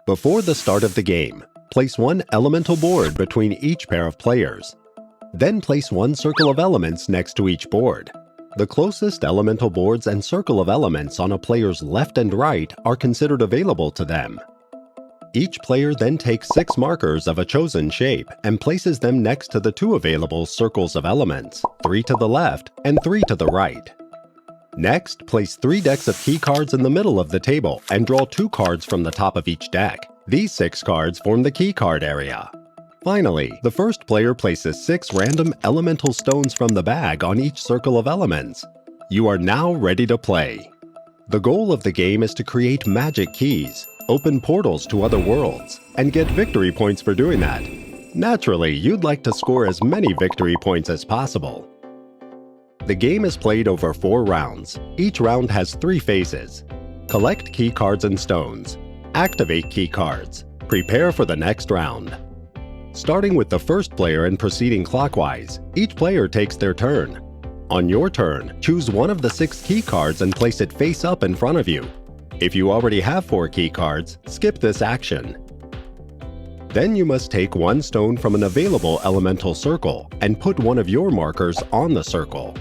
Before the start of the game, place one elemental board between each pair of players. Then place one circle of elements next to each board. The closest elemental boards and circle of elements on a player's left and right are considered available to them. Each player then takes 6 markers of a chosen shape and places them next to the 2 available circles of elements, 3 to the left and 3 to the right. Next, place 3 decks of key cards in the middle of the table and draw 2 cards from the top of each deck. These 6 cards form the key card area. Finally, the first player places 6 random elemental stones from the bag on each circle of elements. You are now ready to play. The goal of the game is to create magic keys, open portals to other worlds, and get victory points for doing that. Naturally, you'd like to score as many victory points as possible. The game is played over 4 rounds. Each round has 3 phases. Collect key cards and stones. Activate key cards. Prepare for the next round. Starting with the first player and proceeding clockwise, each player takes their turn. On your turn, choose one of the 6 key cards and place it face up in front of you. If you already have 4 key cards, skip this action. Then you must take 1 stone from an available elemental circle and put one of your markers on the circle.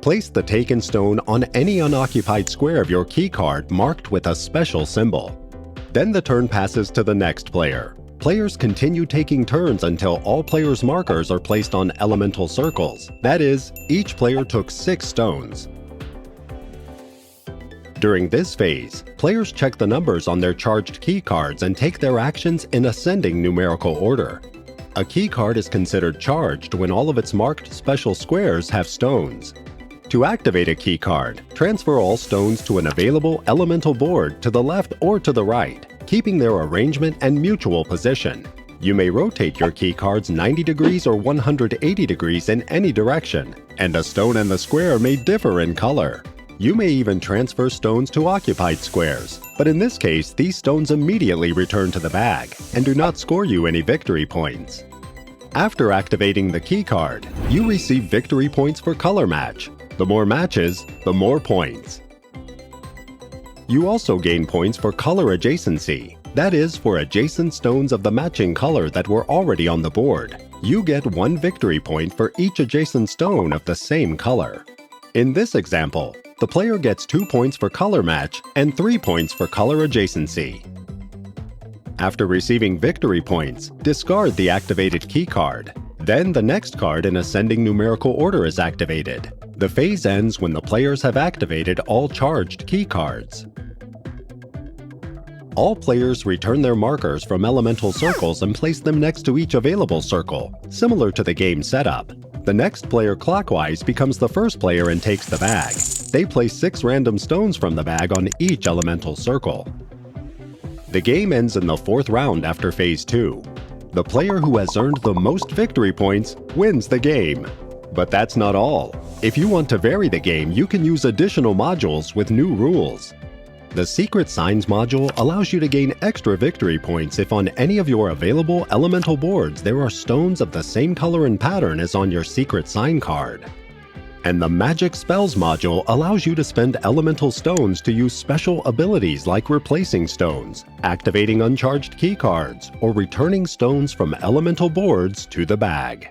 Place the taken stone on any unoccupied square of your key card marked with a special symbol. Then the turn passes to the next player. Players continue taking turns until all players' markers are placed on elemental circles. That is, each player took 6 stones. During this phase, players check the numbers on their charged key cards and take their actions in ascending numerical order. A key card is considered charged when all of its marked special squares have stones. To activate a key card, transfer all stones to an available elemental board to the left or to the right, keeping their arrangement and mutual position. You may rotate your key cards 90 degrees or 180 degrees in any direction, and a stone and the square may differ in color. You may even transfer stones to occupied squares, but in this case, these stones immediately return to the bag and do not score you any victory points. After activating the key card, you receive victory points for color match. The more matches, the more points. You also gain points for color adjacency, that is, for adjacent stones of the matching color that were already on the board. You get 1 victory point for each adjacent stone of the same color. In this example, the player gets 2 points for color match and 3 points for color adjacency. After receiving victory points, discard the activated key card. Then the next card in ascending numerical order is activated. The phase ends when the players have activated all charged key cards. All players return their markers from elemental circles and place them next to each available circle, similar to the game setup. The next player clockwise becomes the first player and takes the bag. They place 6 random stones from the bag on each elemental circle. The game ends in the 4th round after Phase 2. The player who has earned the most victory points wins the game. But that's not all. If you want to vary the game, you can use additional modules with new rules. The Secret Signs module allows you to gain extra victory points if on any of your available elemental boards there are stones of the same color and pattern as on your Secret Sign card. And the Magic Spells module allows you to spend elemental stones to use special abilities like replacing stones, activating uncharged key cards, or returning stones from elemental boards to the bag.